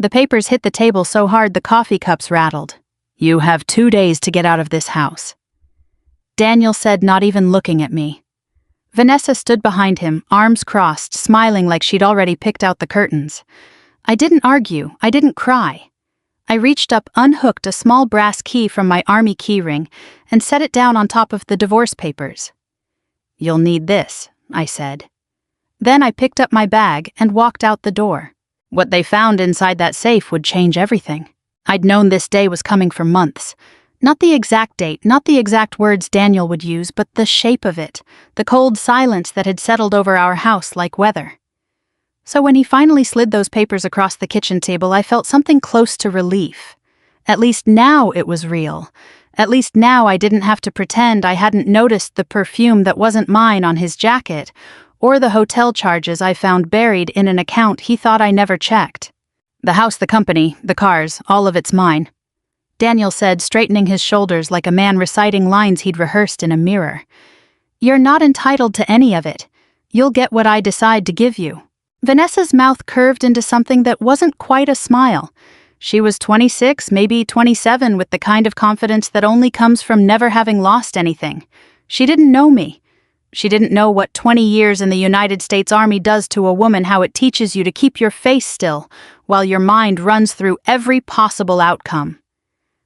The papers hit the table so hard the coffee cups rattled. "You have 2 days to get out of this house," Daniel said, not even looking at me. Vanessa stood behind him, arms crossed, smiling like she'd already picked out the curtains. I didn't argue. I didn't cry. I reached up, unhooked a small brass key from my army keyring, and set it down on top of the divorce papers. "You'll need this," I said. Then I picked up my bag and walked out the door. What they found inside that safe would change everything. I'd known this day was coming for months. Not the exact date, not the exact words Daniel would use, but the shape of it, the cold silence that had settled over our house like weather. So when he finally slid those papers across the kitchen table, I felt something close to relief. At least now it was real. At least now I didn't have to pretend I hadn't noticed the perfume that wasn't mine on his jacket, or the hotel charges I found buried in an account he thought I never checked. "The house, the company, the cars, all of it's mine," Daniel said, straightening his shoulders like a man reciting lines he'd rehearsed in a mirror. "You're not entitled to any of it. You'll get what I decide to give you." Vanessa's mouth curved into something that wasn't quite a smile. She was 26, maybe 27, with the kind of confidence that only comes from never having lost anything. She didn't know me. She didn't know what 20 years in the United States Army does to a woman, how it teaches you to keep your face still while your mind runs through every possible outcome.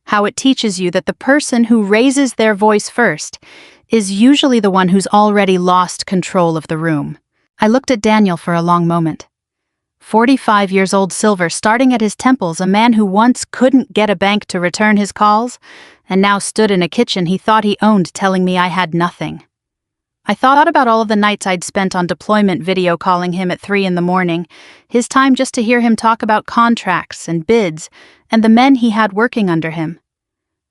How it teaches you that the person who raises their voice first is usually the one who's already lost control of the room. I looked at Daniel for a long moment. 45 years old, silver starting at his temples, a man who once couldn't get a bank to return his calls, and now stood in a kitchen he thought he owned telling me I had nothing. I thought about all of the nights I'd spent on deployment video calling him at 3 a.m, his time just to hear him talk about contracts and bids and the men he had working under him.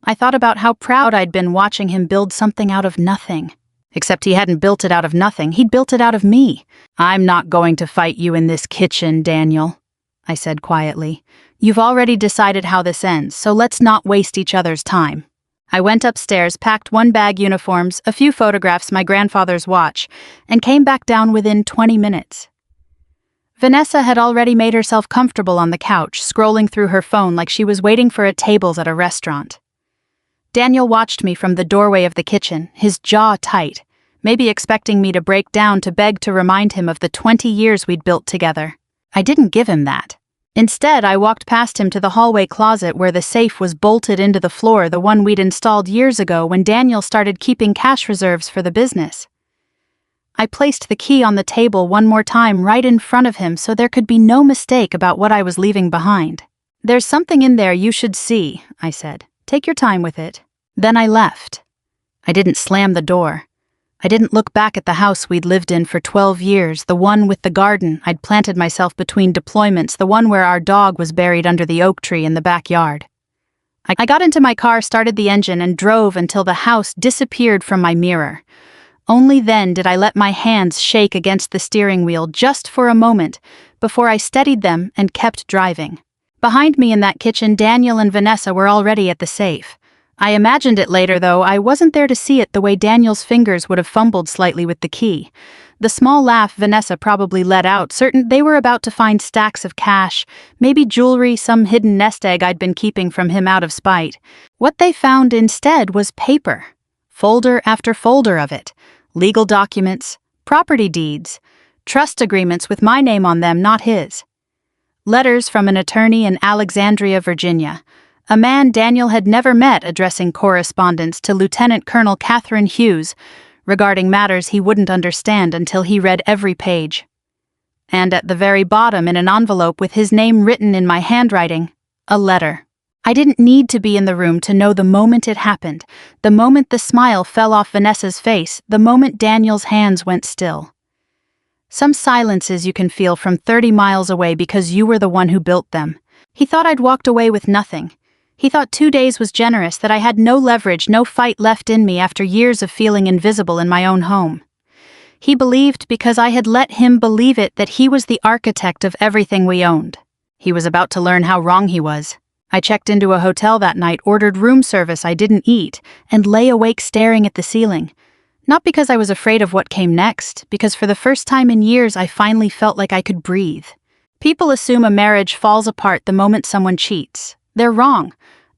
I thought about how proud I'd been watching him build something out of nothing. Except he hadn't built it out of nothing, he'd built it out of me. "I'm not going to fight you in this kitchen, Daniel," I said quietly. "You've already decided how this ends, so let's not waste each other's time." I went upstairs, packed 1 bag uniforms, a few photographs, my grandfather's watch, and came back down within 20 minutes. Vanessa had already made herself comfortable on the couch, scrolling through her phone like she was waiting for a tables at a restaurant. Daniel watched me from the doorway of the kitchen, his jaw tight, maybe expecting me to break down to beg to remind him of the 20 years we'd built together. I didn't give him that. Instead, I walked past him to the hallway closet where the safe was bolted into the floor, the one we'd installed years ago when Daniel started keeping cash reserves for the business. I placed the key on the table one more time right in front of him so there could be no mistake about what I was leaving behind. "There's something in there you should see," I said. "Take your time with it." Then I left. I didn't slam the door. I didn't look back at the house we'd lived in for 12 years, the one with the garden I'd planted myself between deployments, the one where our dog was buried under the oak tree in the backyard. I got into my car, started the engine, and drove until the house disappeared from my mirror. Only then did I let my hands shake against the steering wheel just for a moment before I steadied them and kept driving. Behind me in that kitchen, Daniel and Vanessa were already at the safe. I imagined it later, though I wasn't there to see it, the way Daniel's fingers would have fumbled slightly with the key. The small laugh Vanessa probably let out, certain they were about to find stacks of cash, maybe jewelry, some hidden nest egg I'd been keeping from him out of spite. What they found instead was paper. Folder after folder of it. Legal documents, property deeds, trust agreements with my name on them, not his. Letters from an attorney in Alexandria, Virginia. A man Daniel had never met addressing correspondence to Lieutenant Colonel Catherine Hughes regarding matters he wouldn't understand until he read every page. And at the very bottom, in an envelope with his name written in my handwriting, a letter. I didn't need to be in the room to know the moment it happened, the moment the smile fell off Vanessa's face, the moment Daniel's hands went still. Some silences you can feel from 30 miles away because you were the one who built them. He thought I'd walked away with nothing. He thought 2 days was generous, that I had no leverage, no fight left in me after years of feeling invisible in my own home. He believed, because I had let him believe it, that he was the architect of everything we owned. He was about to learn how wrong he was. I checked into a hotel that night, ordered room service I didn't eat, and lay awake staring at the ceiling. Not because I was afraid of what came next, because for the first time in years I finally felt like I could breathe. People assume a marriage falls apart the moment someone cheats. They're wrong.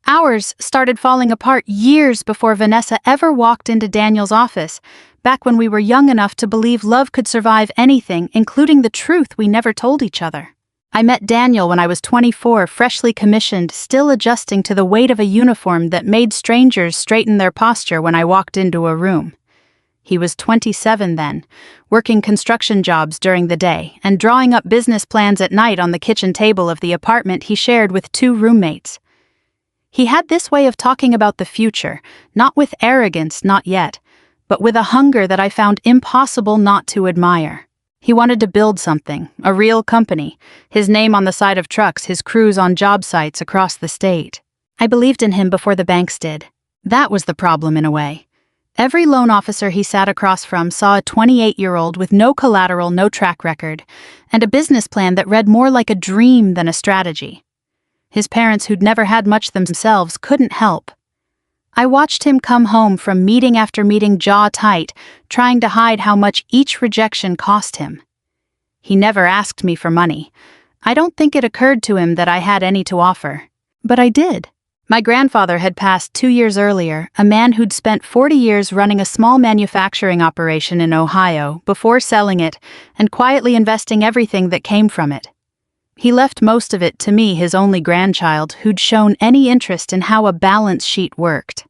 Ours started falling apart years before Vanessa ever walked into Daniel's office, back when we were young enough to believe love could survive anything, including the truth we never told each other. I met Daniel when I was 24, freshly commissioned, still adjusting to the weight of a uniform that made strangers straighten their posture when I walked into a room. He was 27 then, working construction jobs during the day and drawing up business plans at night on the kitchen table of the apartment he shared with 2 roommates. He had this way of talking about the future, not with arrogance, not yet, but with a hunger that I found impossible not to admire. He wanted to build something, a real company, his name on the side of trucks, his crews on job sites across the state. I believed in him before the banks did. That was the problem in a way. Every loan officer he sat across from saw a 28-year-old with no collateral, no track record, and a business plan that read more like a dream than a strategy. His parents, who'd never had much themselves, couldn't help. I watched him come home from meeting after meeting, jaw tight, trying to hide how much each rejection cost him. He never asked me for money. I don't think it occurred to him that I had any to offer. But I did. My grandfather had passed 2 years earlier, a man who'd spent 40 years running a small manufacturing operation in Ohio before selling it and quietly investing everything that came from it. He left most of it to me, his only grandchild, who'd shown any interest in how a balance sheet worked.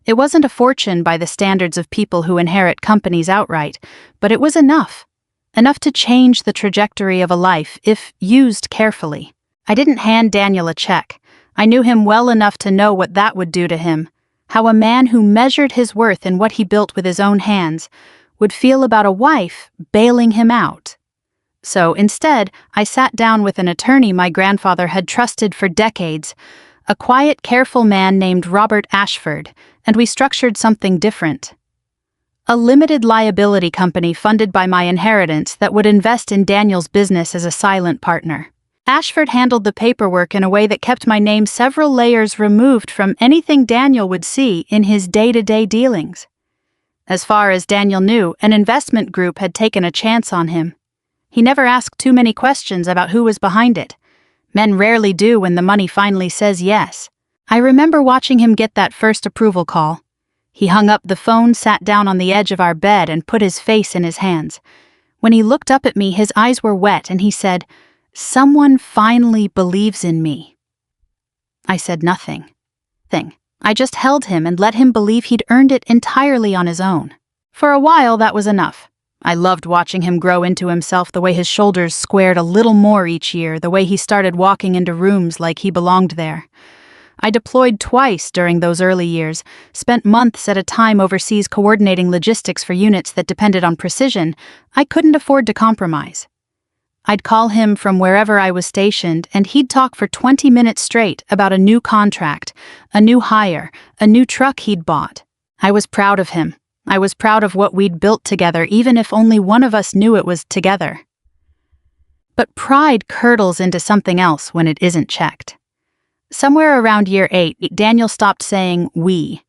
It wasn't a fortune by the standards of people who inherit companies outright, but it was enough. Enough to change the trajectory of a life if used carefully. I didn't hand Daniel a check. I knew him well enough to know what that would do to him, how a man who measured his worth in what he built with his own hands would feel about a wife bailing him out. So instead, I sat down with an attorney my grandfather had trusted for decades, a quiet, careful man named Robert Ashford, and we structured something different. A limited liability company funded by my inheritance that would invest in Daniel's business as a silent partner. Ashford handled the paperwork in a way that kept my name several layers removed from anything Daniel would see in his day-to-day dealings. As far as Daniel knew, an investment group had taken a chance on him. He never asked too many questions about who was behind it. Men rarely do when the money finally says yes. I remember watching him get that first approval call. He hung up the phone, sat down on the edge of our bed, and put his face in his hands. When he looked up at me, his eyes were wet, and he said, "Someone finally believes in me." I said nothing. I just held him and let him believe he'd earned it entirely on his own. For a while, that was enough. I loved watching him grow into himself, the way his shoulders squared a little more each year, the way he started walking into rooms like he belonged there. I deployed twice during those early years, spent months at a time overseas coordinating logistics for units that depended on precision. I couldn't afford to compromise. I'd call him from wherever I was stationed, and he'd talk for 20 minutes straight about a new contract, a new hire, a new truck he'd bought. I was proud of him. I was proud of what we'd built together, even if only one of us knew it was together. But pride curdles into something else when it isn't checked. Somewhere around year 8, Daniel stopped saying we.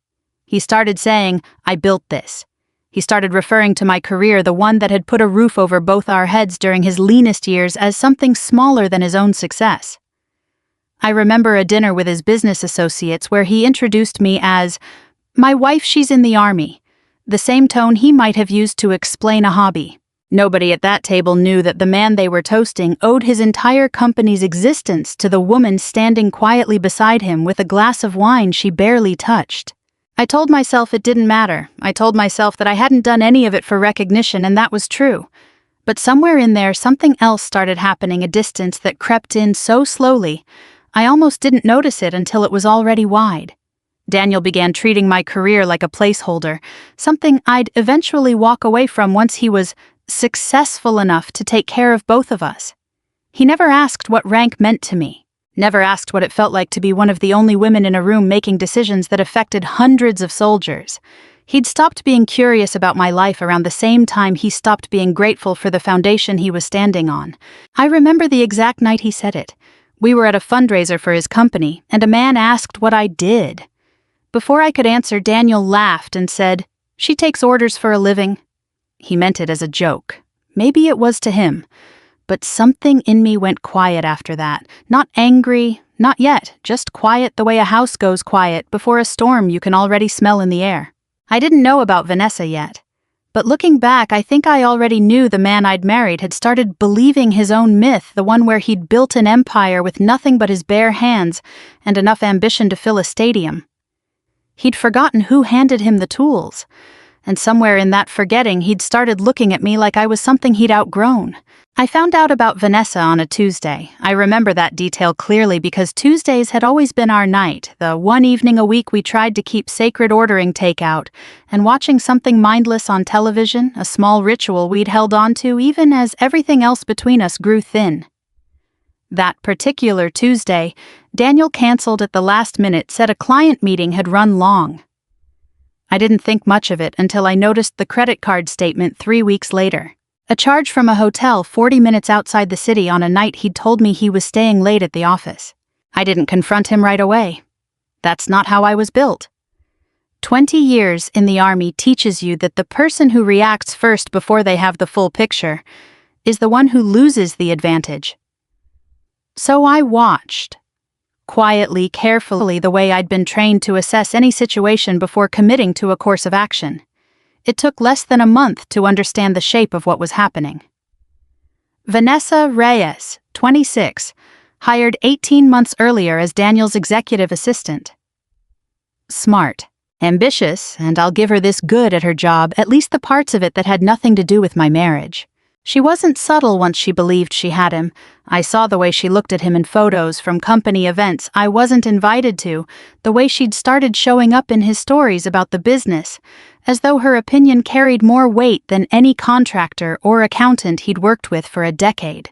He started saying, "I built this." He started referring to my career, the one that had put a roof over both our heads during his leanest years, as something smaller than his own success. I remember a dinner with his business associates where he introduced me as, "My wife, she's in the army," the same tone he might have used to explain a hobby. Nobody at that table knew that the man they were toasting owed his entire company's existence to the woman standing quietly beside him with a glass of wine she barely touched. I told myself it didn't matter. I told myself that I hadn't done any of it for recognition, and that was true. But somewhere in there, something else started happening, a distance that crept in so slowly, I almost didn't notice it until it was already wide. Daniel began treating my career like a placeholder, something I'd eventually walk away from once he was successful enough to take care of both of us. He never asked what rank meant to me. Never asked what it felt like to be one of the only women in a room making decisions that affected hundreds of soldiers. He'd stopped being curious about my life around the same time he stopped being grateful for the foundation he was standing on. I remember the exact night he said it. We were at a fundraiser for his company, and a man asked what I did. Before I could answer, Daniel laughed and said, "She takes orders for a living." He meant it as a joke. Maybe it was to him. But something in me went quiet after that. Not angry, not yet, just quiet the way a house goes quiet before a storm you can already smell in the air. I didn't know about Vanessa yet. But looking back, I think I already knew the man I'd married had started believing his own myth, the one where he'd built an empire with nothing but his bare hands and enough ambition to fill a stadium. He'd forgotten who handed him the tools, and somewhere in that forgetting he'd started looking at me like I was something he'd outgrown. I found out about Vanessa on a Tuesday. I remember that detail clearly because Tuesdays had always been our night, the one evening a week we tried to keep sacred ordering takeout, and watching something mindless on television, a small ritual we'd held on to even as everything else between us grew thin. That particular Tuesday, Daniel canceled at the last minute, said a client meeting had run long. I didn't think much of it until I noticed the credit card statement 3 weeks later. A charge from a hotel 40 minutes outside the city on a night he'd told me he was staying late at the office. I didn't confront him right away. That's not how I was built. 20 years in the Army teaches you that the person who reacts first before they have the full picture is the one who loses the advantage. So I watched, quietly, carefully, the way I'd been trained to assess any situation before committing to a course of action. It took less than a month to understand the shape of what was happening. Vanessa Reyes, 26, hired 18 months earlier as Daniel's executive assistant. Smart, ambitious, and I'll give her this, good at her job, at least the parts of it that had nothing to do with my marriage. She wasn't subtle once she believed she had him. I saw the way she looked at him in photos from company events I wasn't invited to, the way she'd started showing up in his stories about the business, as though her opinion carried more weight than any contractor or accountant he'd worked with for a decade.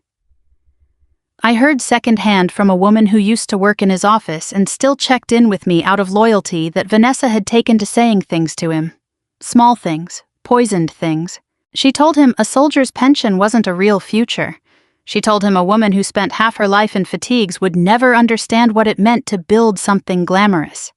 I heard secondhand from a woman who used to work in his office and still checked in with me out of loyalty that Vanessa had taken to saying things to him. Small things, poisoned things. She told him a soldier's pension wasn't a real future. She told him a woman who spent half her life in fatigues would never understand what it meant to build something glamorous.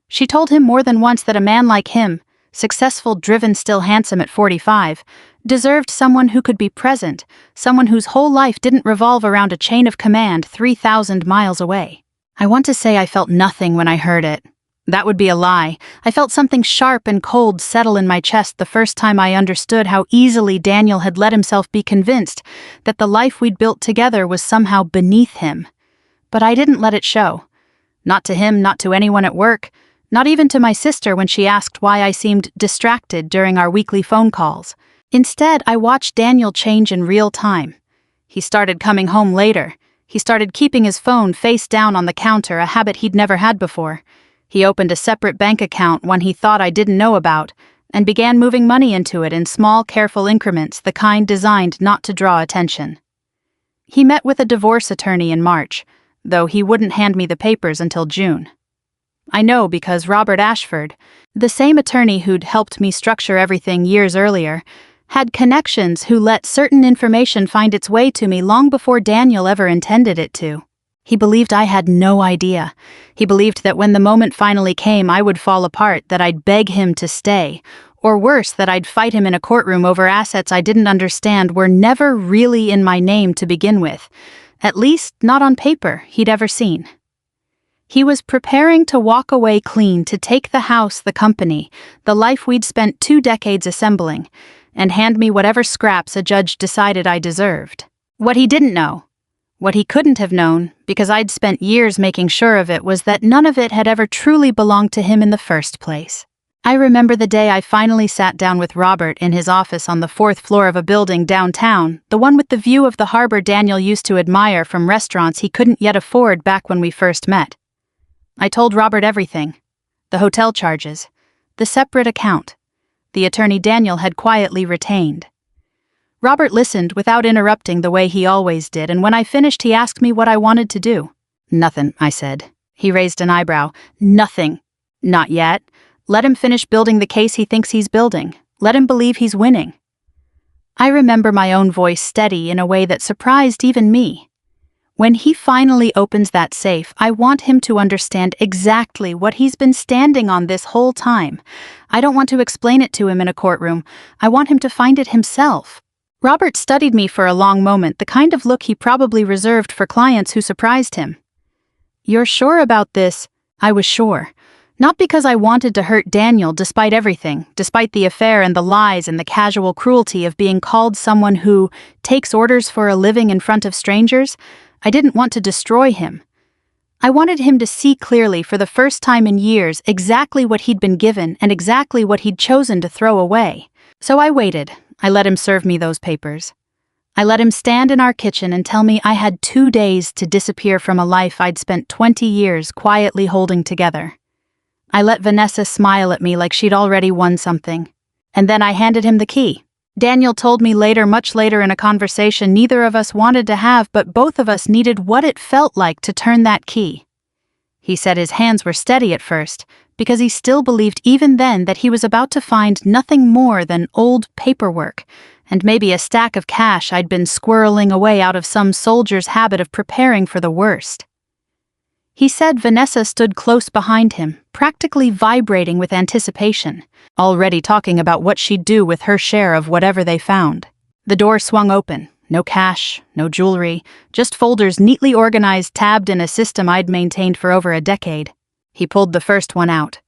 She told him more than once that a man like him, successful, driven, still handsome at 45, deserved someone who could be present, someone whose whole life didn't revolve around a chain of command 3,000 miles away. I want to say I felt nothing when I heard it. That would be a lie. I felt something sharp and cold settle in my chest the first time I understood how easily Daniel had let himself be convinced that the life we'd built together was somehow beneath him. But I didn't let it show. Not to him, not to anyone at work, not even to my sister when she asked why I seemed distracted during our weekly phone calls. Instead, I watched Daniel change in real time. He started coming home later. He started keeping his phone face down on the counter, a habit he'd never had before. He opened a separate bank account, one he thought I didn't know about, and began moving money into it in small, careful increments, the kind designed not to draw attention. He met with a divorce attorney in March, though he wouldn't hand me the papers until June. I know because Robert Ashford, the same attorney who'd helped me structure everything years earlier, had connections who let certain information find its way to me long before Daniel ever intended it to. He believed I had no idea. He believed that when the moment finally came, I would fall apart, that I'd beg him to stay, or worse, that I'd fight him in a courtroom over assets I didn't understand were never really in my name to begin with, at least not on paper he'd ever seen. He was preparing to walk away clean, to take the house, the company, the life we'd spent 2 decades assembling, and hand me whatever scraps a judge decided I deserved. What he didn't know, what he couldn't have known, because I'd spent years making sure of it, was that none of it had ever truly belonged to him in the first place. I remember the day I finally sat down with Robert in his office on the 4th floor of a building downtown, the one with the view of the harbor Daniel used to admire from restaurants he couldn't yet afford back when we first met. I told Robert everything. The hotel charges, the separate account, the attorney Daniel had quietly retained. Robert listened without interrupting the way he always did, and when I finished he asked me what I wanted to do. "Nothing," I said. He raised an eyebrow. "Nothing. Not yet. Let him finish building the case he thinks he's building. Let him believe he's winning." I remember my own voice steady in a way that surprised even me. When he finally opens that safe, I want him to understand exactly what he's been standing on this whole time. I don't want to explain it to him in a courtroom. I want him to find it himself. Robert studied me for a long moment, the kind of look he probably reserved for clients who surprised him. "You're sure about this?" I was sure. Not because I wanted to hurt Daniel despite everything, despite the affair and the lies and the casual cruelty of being called someone who takes orders for a living in front of strangers. I didn't want to destroy him. I wanted him to see clearly for the first time in years exactly what he'd been given and exactly what he'd chosen to throw away. So I waited. I let him serve me those papers. I let him stand in our kitchen and tell me I had 2 days to disappear from a life I'd spent 20 years quietly holding together. I let Vanessa smile at me like she'd already won something. And then I handed him the key. Daniel told me later, much later in a conversation neither of us wanted to have, but both of us needed what it felt like to turn that key. He said his hands were steady at first, because he still believed even then that he was about to find nothing more than old paperwork, and maybe a stack of cash I'd been squirreling away out of some soldier's habit of preparing for the worst. He said Vanessa stood close behind him, practically vibrating with anticipation, already talking about what she'd do with her share of whatever they found. The door swung open. No cash, no jewelry, just folders neatly organized, tabbed in a system I'd maintained for over a decade. He pulled the first one out.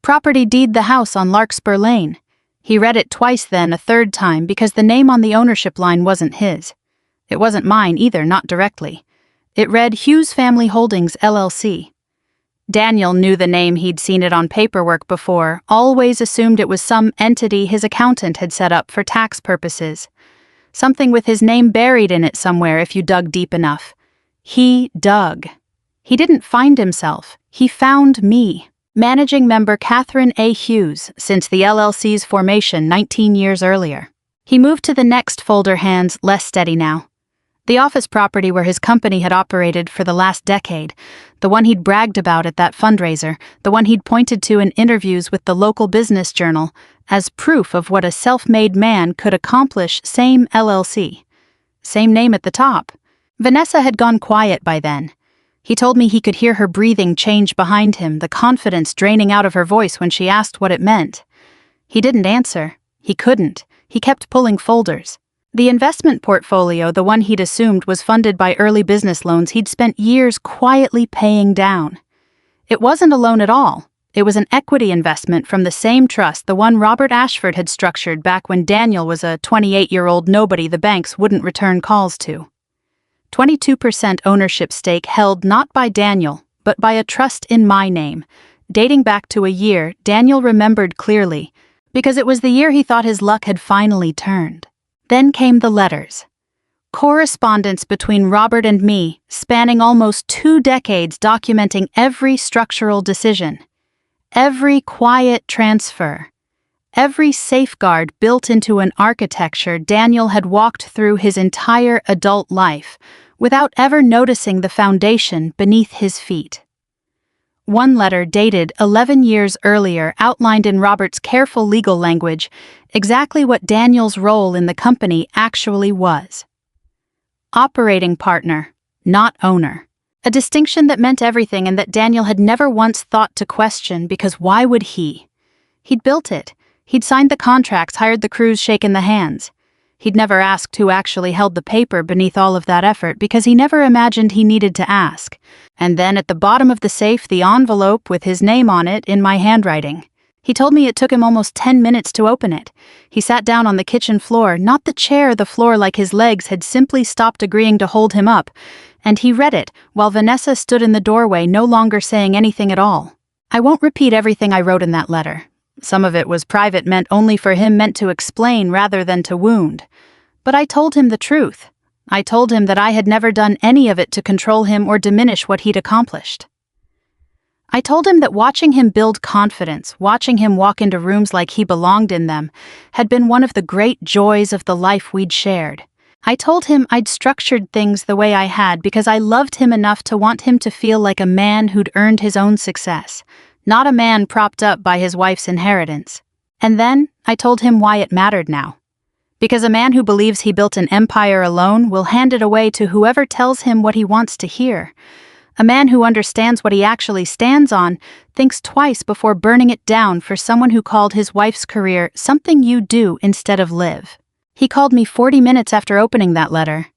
Property deed the house on Larkspur Lane. He read it twice then, a third time, because the name on the ownership line wasn't his. It wasn't mine either, not directly. It read Hughes Family Holdings, LLC. Daniel knew the name, he'd seen it on paperwork before, always assumed it was some entity his accountant had set up for tax purposes. Something with his name buried in it somewhere if you dug deep enough. He dug. He didn't find himself. He found me. Managing member Catherine A. Hughes since the LLC's formation 19 years earlier. He moved to the next folder, hands less steady now. The office property where his company had operated for the last decade, the one he'd bragged about at that fundraiser, the one he'd pointed to in interviews with the local business journal, as proof of what a self-made man could accomplish, same LLC. Same name at the top. Vanessa had gone quiet by then. He told me he could hear her breathing change behind him, the confidence draining out of her voice when she asked what it meant. He didn't answer. He couldn't. He kept pulling folders. The investment portfolio, the one he'd assumed was funded by early business loans he'd spent years quietly paying down. It wasn't a loan at all. It was an equity investment from the same trust, the one Robert Ashford had structured back when Daniel was a 28-year-old nobody the banks wouldn't return calls to. 22% ownership stake held not by Daniel, but by a trust in my name, dating back to a year Daniel remembered clearly, because it was the year he thought his luck had finally turned. Then came the letters. Correspondence between Robert and me, spanning almost 2 decades, documenting every structural decision, every quiet transfer, every safeguard built into an architecture Daniel had walked through his entire adult life without ever noticing the foundation beneath his feet. One letter dated 11 years earlier outlined in Robert's careful legal language exactly what Daniel's role in the company actually was. Operating partner, not owner. A distinction that meant everything and that Daniel had never once thought to question, because why would he? He'd built it. He'd signed the contracts, hired the crews, shaken the hands. He'd never asked who actually held the paper beneath all of that effort because he never imagined he needed to ask. And then at the bottom of the safe, the envelope with his name on it in my handwriting. He told me it took him almost 10 minutes to open it. He sat down on the kitchen floor, not the chair, the floor, like his legs had simply stopped agreeing to hold him up, and he read it while Vanessa stood in the doorway, no longer saying anything at all. I won't repeat everything I wrote in that letter. Some of it was private, meant only for him, meant to explain rather than to wound. But I told him the truth. I told him that I had never done any of it to control him or diminish what he'd accomplished. I told him that watching him build confidence, watching him walk into rooms like he belonged in them, had been one of the great joys of the life we'd shared. I told him I'd structured things the way I had because I loved him enough to want him to feel like a man who'd earned his own success, not a man propped up by his wife's inheritance. And then I told him why it mattered now. Because a man who believes he built an empire alone will hand it away to whoever tells him what he wants to hear. A man who understands what he actually stands on thinks twice before burning it down for someone who called his wife's career something you do instead of live. He called me 40 minutes after opening that letter.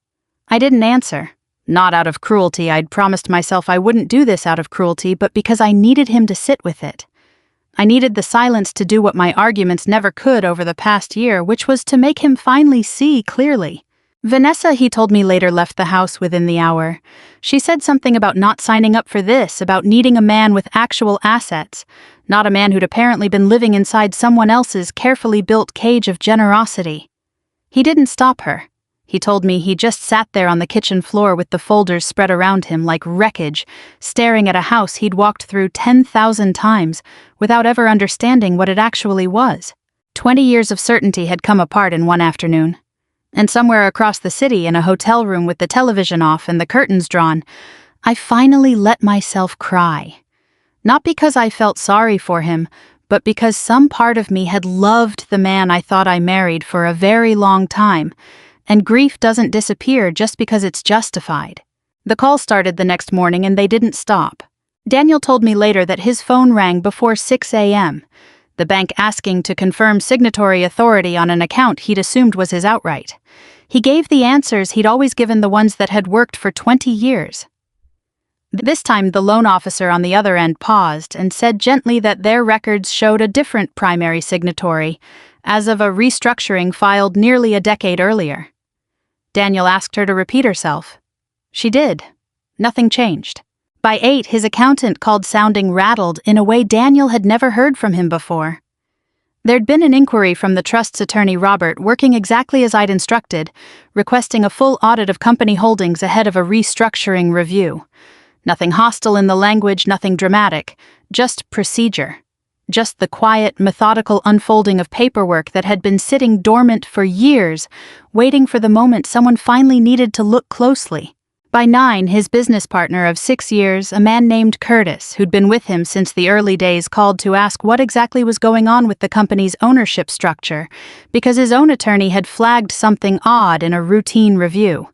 I didn't answer. Not out of cruelty. I'd promised myself I wouldn't do this out of cruelty, but because I needed him to sit with it. I needed the silence to do what my arguments never could over the past year, which was to make him finally see clearly. Vanessa, he told me later, left the house within the hour. She said something about not signing up for this, about needing a man with actual assets, not a man who'd apparently been living inside someone else's carefully built cage of generosity. He didn't stop her. He told me he just sat there on the kitchen floor with the folders spread around him like wreckage, staring at a house he'd walked through 10,000 times without ever understanding what it actually was. 20 years of certainty had come apart in one afternoon. And somewhere across the city, in a hotel room with the television off and the curtains drawn, I finally let myself cry. Not because I felt sorry for him, but because some part of me had loved the man I thought I married for a very long time, and grief doesn't disappear just because it's justified. The call started the next morning and they didn't stop. Daniel told me later that his phone rang before 6 a.m., the bank asking to confirm signatory authority on an account he'd assumed was his outright. He gave the answers he'd always given the ones that had worked for 20 years. This time the loan officer on the other end paused and said gently that their records showed a different primary signatory, as of a restructuring filed nearly a decade earlier. Daniel asked her to repeat herself. She did. Nothing changed. By 8, his accountant called sounding rattled in a way Daniel had never heard from him before. There'd been an inquiry from the trust's attorney Robert, working exactly as I'd instructed, requesting a full audit of company holdings ahead of a restructuring review. Nothing hostile in the language, nothing dramatic, just procedure. Just the quiet, methodical unfolding of paperwork that had been sitting dormant for years, waiting for the moment someone finally needed to look closely. By 9, his business partner of 6 years, a man named Curtis, who'd been with him since the early days, called to ask what exactly was going on with the company's ownership structure, because his own attorney had flagged something odd in a routine review.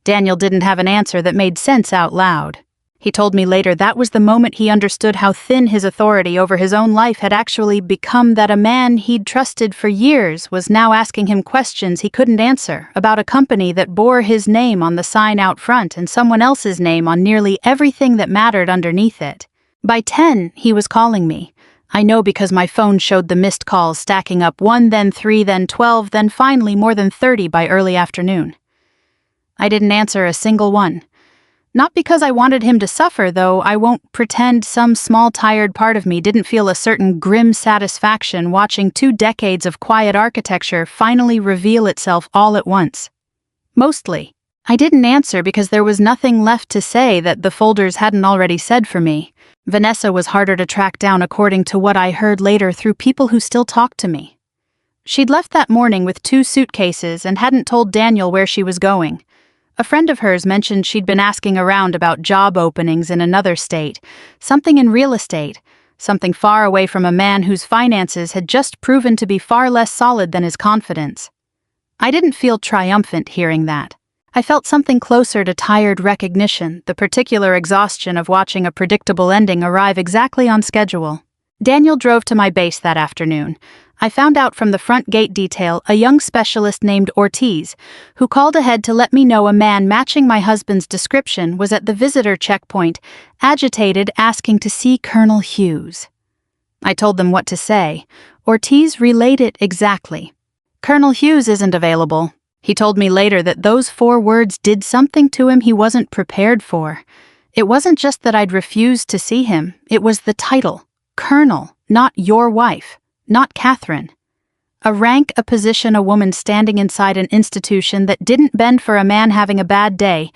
Daniel didn't have an answer that made sense out loud. He told me later that was the moment he understood how thin his authority over his own life had actually become, that a man he'd trusted for years was now asking him questions he couldn't answer about a company that bore his name on the sign out front and someone else's name on nearly everything that mattered underneath it. By 10, he was calling me. I know because my phone showed the missed calls stacking up, 1, then 3, then 12, then finally more than 30 by early afternoon. I didn't answer a single one. Not because I wanted him to suffer, though I won't pretend some small tired part of me didn't feel a certain grim satisfaction watching 2 decades of quiet architecture finally reveal itself all at once. Mostly, I didn't answer because there was nothing left to say that the folders hadn't already said for me. Vanessa was harder to track down according to what I heard later through people who still talked to me. She'd left that morning with 2 suitcases and hadn't told Daniel where she was going. A friend of hers mentioned she'd been asking around about job openings in another state, something in real estate, something far away from a man whose finances had just proven to be far less solid than his confidence. I didn't feel triumphant hearing that. I felt something closer to tired recognition, the particular exhaustion of watching a predictable ending arrive exactly on schedule. Daniel drove to my base that afternoon. I found out from the front gate detail a young specialist named Ortiz, who called ahead to let me know a man matching my husband's description was at the visitor checkpoint, agitated, asking to see Colonel Hughes. I told them what to say. Ortiz relayed it exactly. Colonel Hughes isn't available. He told me later that those 4 words did something to him he wasn't prepared for. It wasn't just that I'd refused to see him, it was the title. Colonel, not your wife. Not Catherine. A rank, a position, a woman standing inside an institution that didn't bend for a man having a bad day,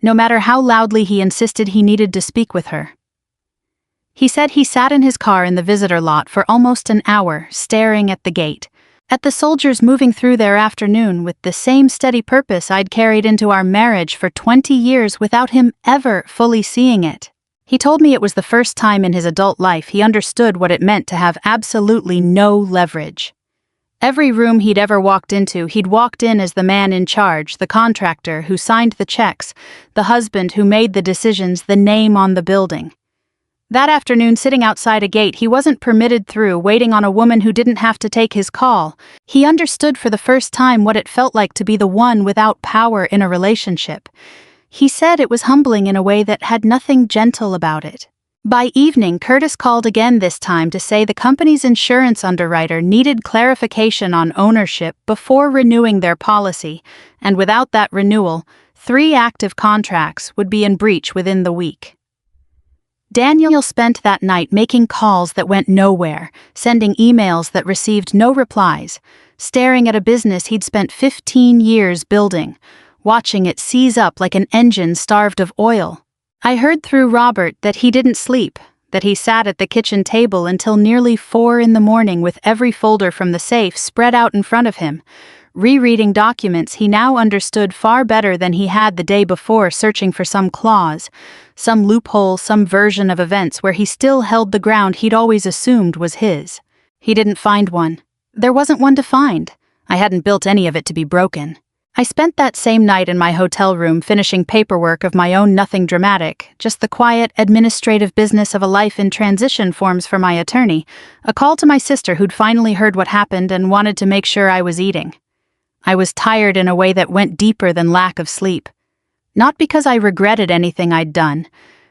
no matter how loudly he insisted he needed to speak with her. He said he sat in his car in the visitor lot for almost an hour, staring at the gate, at the soldiers moving through their afternoon with the same steady purpose I'd carried into our marriage for 20 years without him ever fully seeing it. He told me it was the first time in his adult life he understood what it meant to have absolutely no leverage. Every room he'd ever walked into, he'd walked in as the man in charge, the contractor who signed the checks, the husband who made the decisions, the name on the building. That afternoon, sitting outside a gate he wasn't permitted through, waiting on a woman who didn't have to take his call, he understood for the first time what it felt like to be the one without power in a relationship. He said it was humbling in a way that had nothing gentle about it. By evening, Curtis called again, this time to say the company's insurance underwriter needed clarification on ownership before renewing their policy, and without that renewal, 3 active contracts would be in breach within the week. Daniel spent that night making calls that went nowhere, sending emails that received no replies, staring at a business he'd spent 15 years building, watching it seize up like an engine starved of oil. I heard through Robert that he didn't sleep, that he sat at the kitchen table until nearly 4 in the morning with every folder from the safe spread out in front of him, rereading documents he now understood far better than he had the day before, searching for some clause, some loophole, some version of events where he still held the ground he'd always assumed was his. He didn't find one. There wasn't one to find. I hadn't built any of it to be broken. I spent that same night in my hotel room finishing paperwork of my own, nothing dramatic, just the quiet, administrative business of a life in transition forms for my attorney, a call to my sister who'd finally heard what happened and wanted to make sure I was eating. I was tired in a way that went deeper than lack of sleep. Not because I regretted anything I'd done,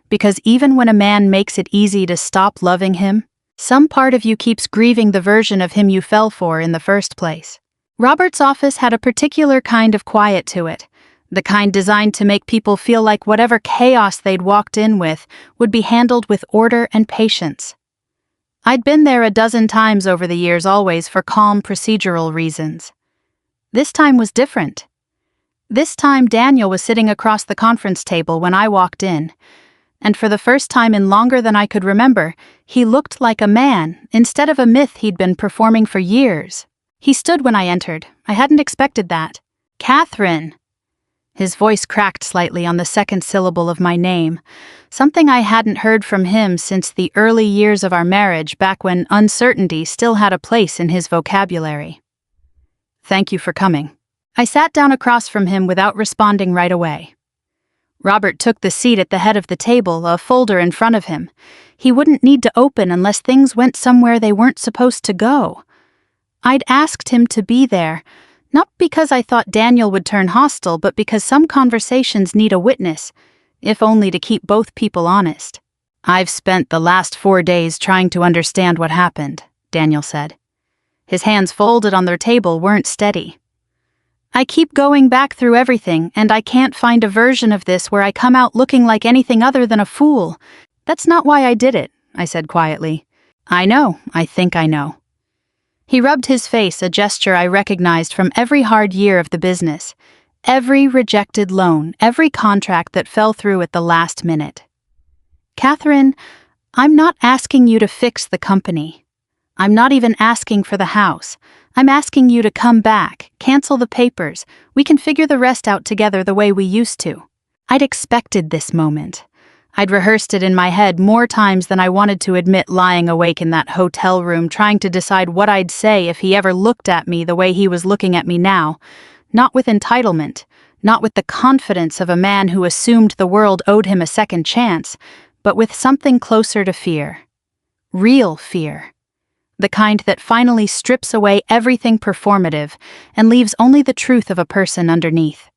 because even when a man makes it easy to stop loving him, some part of you keeps grieving the version of him you fell for in the first place. Robert's office had a particular kind of quiet to it, the kind designed to make people feel like whatever chaos they'd walked in with would be handled with order and patience. I'd been there a dozen times over the years, always for calm procedural reasons. This time was different. This time Daniel was sitting across the conference table when I walked in, and for the first time in longer than I could remember, he looked like a man instead of a myth he'd been performing for years. He stood when I entered. I hadn't expected that. "Catherine!" His voice cracked slightly on the second syllable of my name, something I hadn't heard from him since the early years of our marriage, back when uncertainty still had a place in his vocabulary. "Thank you for coming." I sat down across from him without responding right away. Robert took the seat at the head of the table, a folder in front of him. He wouldn't need to open unless things went somewhere they weren't supposed to go. I'd asked him to be there, not because I thought Daniel would turn hostile, but because some conversations need a witness, if only to keep both people honest. "I've spent the last 4 days trying to understand what happened," Daniel said. His hands folded on their table weren't steady. "I keep going back through everything, and I can't find a version of this where I come out looking like anything other than a fool. That's not why I did it," I said quietly. "I know, I think I know." He rubbed his face, a gesture I recognized from every hard year of the business, every rejected loan, every contract that fell through at the last minute. "Catherine, I'm not asking you to fix the company. I'm not even asking for the house. I'm asking you to come back, cancel the papers. We can figure the rest out together the way we used to." I'd expected this moment. I'd rehearsed it in my head more times than I wanted to admit, lying awake in that hotel room trying to decide what I'd say if he ever looked at me the way he was looking at me now, not with entitlement, not with the confidence of a man who assumed the world owed him a second chance, but with something closer to fear. Real fear. The kind that finally strips away everything performative and leaves only the truth of a person underneath.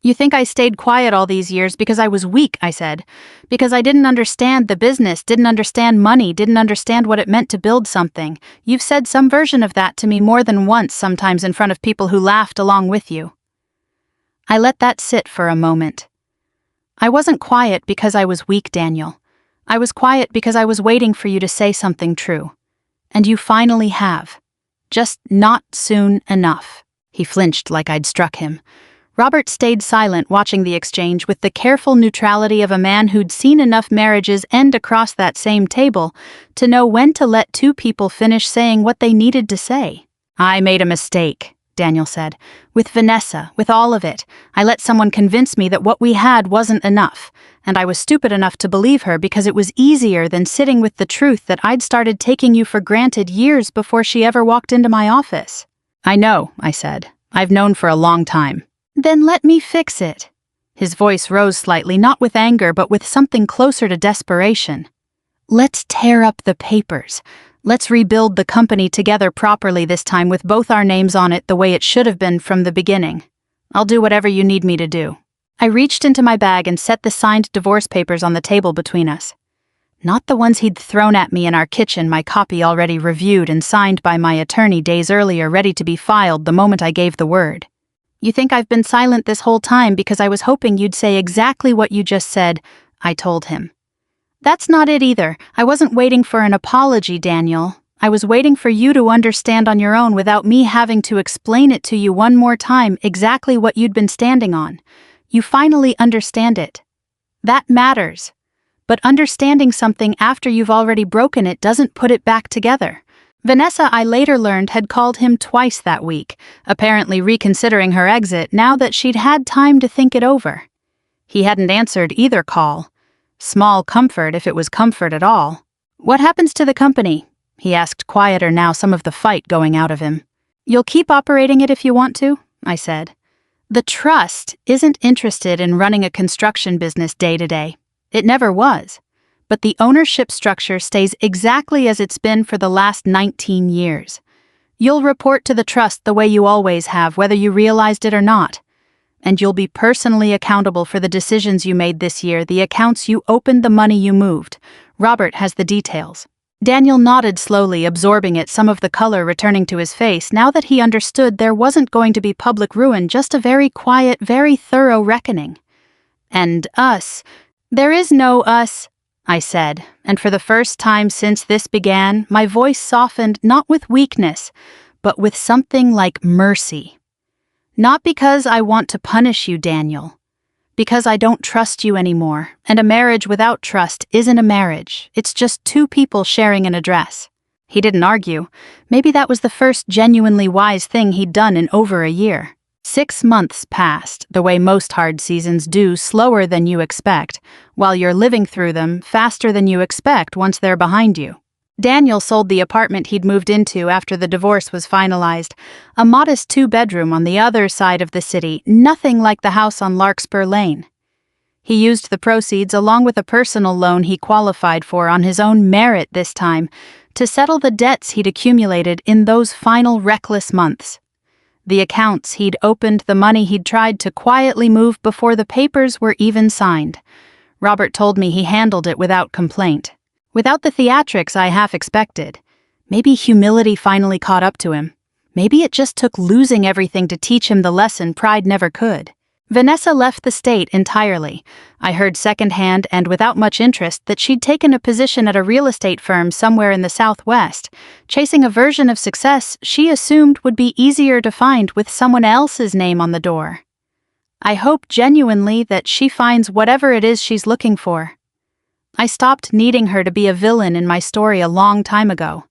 "You think I stayed quiet all these years because I was weak," I said. "Because I didn't understand the business, didn't understand money, didn't understand what it meant to build something. You've said some version of that to me more than once, sometimes in front of people who laughed along with you." I let that sit for a moment. "I wasn't quiet because I was weak, Daniel. I was quiet because I was waiting for you to say something true. And you finally have. Just not soon enough." He flinched like I'd struck him. Robert stayed silent, watching the exchange with the careful neutrality of a man who'd seen enough marriages end across that same table to know when to let two people finish saying what they needed to say. "I made a mistake," Daniel said. "With Vanessa, with all of it. I let someone convince me that what we had wasn't enough, and I was stupid enough to believe her because it was easier than sitting with the truth that I'd started taking you for granted years before she ever walked into my office." "I know," I said. "I've known for a long time." "Then let me fix it." His voice rose slightly, not with anger but with something closer to desperation. Let's tear up the papers. Let's rebuild the company together properly this time with both our names on it the way it should have been from the beginning. I'll do whatever you need me to do." I reached into my bag and set the signed divorce papers on the table between us. Not the ones he'd thrown at me in our kitchen, my copy already reviewed and signed by my attorney days earlier, ready to be filed the moment I gave the word. "You think I've been silent this whole time because I was hoping you'd say exactly what you just said," I told him. "That's not it either. I wasn't waiting for an apology, Daniel. I was waiting for you to understand on your own without me having to explain it to you one more time exactly what you'd been standing on. You finally understand it. That matters. But understanding something after you've already broken it doesn't put it back together." Vanessa, I later learned, had called him twice that week, apparently reconsidering her exit now that she'd had time to think it over. He hadn't answered either call. Small comfort if it was comfort at all. "What happens to the company?" he asked, quieter now, some of the fight going out of him. "You'll keep operating it if you want to," I said. "The trust isn't interested in running a construction business day to day. It never was. But the ownership structure stays exactly as it's been for the last 19 years. You'll report to the trust the way you always have, whether you realized it or not. And you'll be personally accountable for the decisions you made this year, the accounts you opened, the money you moved. Robert has the details." Daniel nodded slowly, absorbing it, some of the color returning to his face now that he understood there wasn't going to be public ruin, just a very quiet, very thorough reckoning. "And us." "There is no us," I said, and for the first time since this began, my voice softened not with weakness, but with something like mercy. "Not because I want to punish you, Daniel. Because I don't trust you anymore, and a marriage without trust isn't a marriage. It's just two people sharing an address." He didn't argue. Maybe that was the first genuinely wise thing he'd done in over a year. 6 months passed, the way most hard seasons do, slower than you expect, while you're living through them faster than you expect once they're behind you. Daniel sold the apartment he'd moved into after the divorce was finalized, a modest 2-bedroom on the other side of the city, nothing like the house on Larkspur Lane. He used the proceeds, along with a personal loan he qualified for on his own merit this time, to settle the debts he'd accumulated in those final reckless months. The accounts he'd opened, the money he'd tried to quietly move before the papers were even signed. Robert told me he handled it without complaint. Without the theatrics I half expected. Maybe humility finally caught up to him. Maybe it just took losing everything to teach him the lesson pride never could. Vanessa left the state entirely. I heard secondhand and without much interest that she'd taken a position at a real estate firm somewhere in the Southwest, chasing a version of success she assumed would be easier to find with someone else's name on the door. I hope genuinely that she finds whatever it is she's looking for. I stopped needing her to be a villain in my story a long time ago.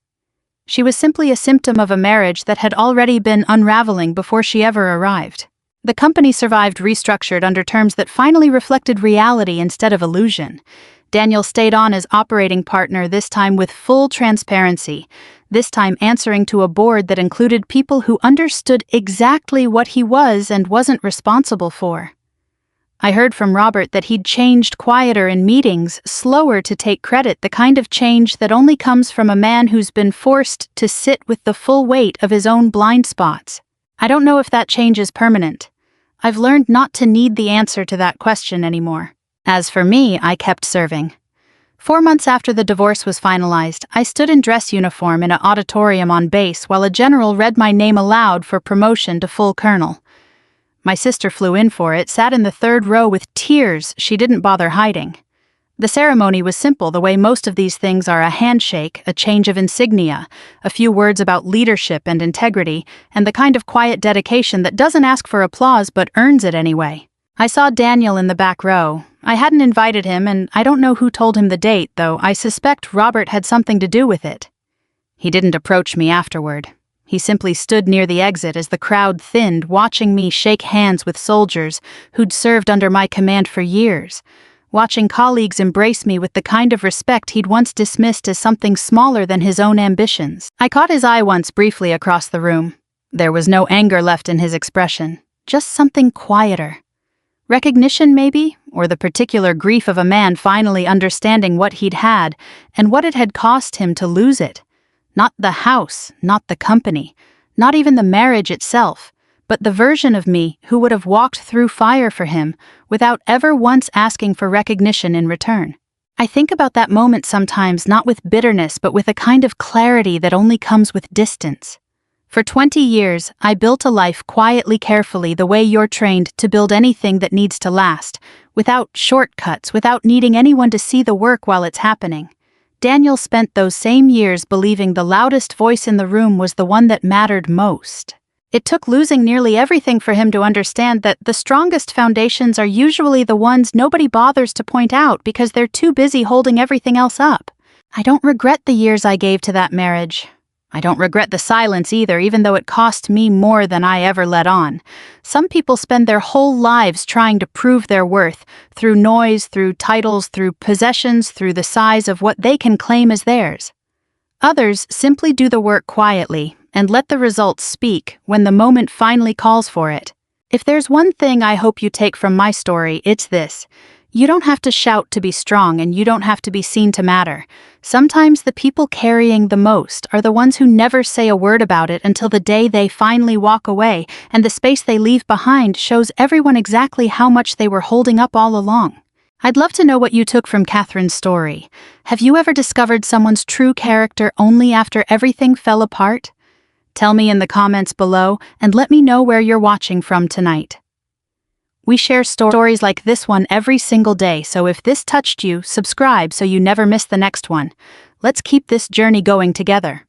She was simply a symptom of a marriage that had already been unraveling before she ever arrived. The company survived restructured under terms that finally reflected reality instead of illusion. Daniel stayed on as operating partner, this time with full transparency, this time answering to a board that included people who understood exactly what he was and wasn't responsible for. I heard from Robert that he'd changed, quieter in meetings, slower to take credit, the kind of change that only comes from a man who's been forced to sit with the full weight of his own blind spots. I don't know if that change is permanent. I've learned not to need the answer to that question anymore. As for me, I kept serving. 4 months after the divorce was finalized, I stood in dress uniform in an auditorium on base while a general read my name aloud for promotion to full colonel. My sister flew in for it, sat in the 3rd row with tears she didn't bother hiding. The ceremony was simple, the way most of these things are: a handshake, a change of insignia, a few words about leadership and integrity, and the kind of quiet dedication that doesn't ask for applause but earns it anyway. I saw Daniel in the back row. I hadn't invited him, and I don't know who told him the date, though I suspect Robert had something to do with it. He didn't approach me afterward. He simply stood near the exit as the crowd thinned, watching me shake hands with soldiers who'd served under my command for years, watching colleagues embrace me with the kind of respect he'd once dismissed as something smaller than his own ambitions. I caught his eye once briefly across the room. There was no anger left in his expression, just something quieter. Recognition, maybe, or the particular grief of a man finally understanding what he'd had and what it had cost him to lose it. Not the house, not the company, not even the marriage itself, but the version of me who would have walked through fire for him without ever once asking for recognition in return. I think about that moment sometimes not with bitterness but with a kind of clarity that only comes with distance. For 20 years, I built a life quietly, carefully, the way you're trained to build anything that needs to last, without shortcuts, without needing anyone to see the work while it's happening. Daniel spent those same years believing the loudest voice in the room was the one that mattered most. It took losing nearly everything for him to understand that the strongest foundations are usually the ones nobody bothers to point out because they're too busy holding everything else up. I don't regret the years I gave to that marriage. I don't regret the silence either, even though it cost me more than I ever let on. Some people spend their whole lives trying to prove their worth, through noise, through titles, through possessions, through the size of what they can claim as theirs. Others simply do the work quietly and let the results speak when the moment finally calls for it. If there's one thing I hope you take from my story, it's this. You don't have to shout to be strong, and you don't have to be seen to matter. Sometimes the people carrying the most are the ones who never say a word about it until the day they finally walk away, and the space they leave behind shows everyone exactly how much they were holding up all along. I'd love to know what you took from Catherine's story. Have you ever discovered someone's true character only after everything fell apart? Tell me in the comments below, and let me know where you're watching from tonight. We share stories like this one every single day, so if this touched you, subscribe so you never miss the next one. Let's keep this journey going together.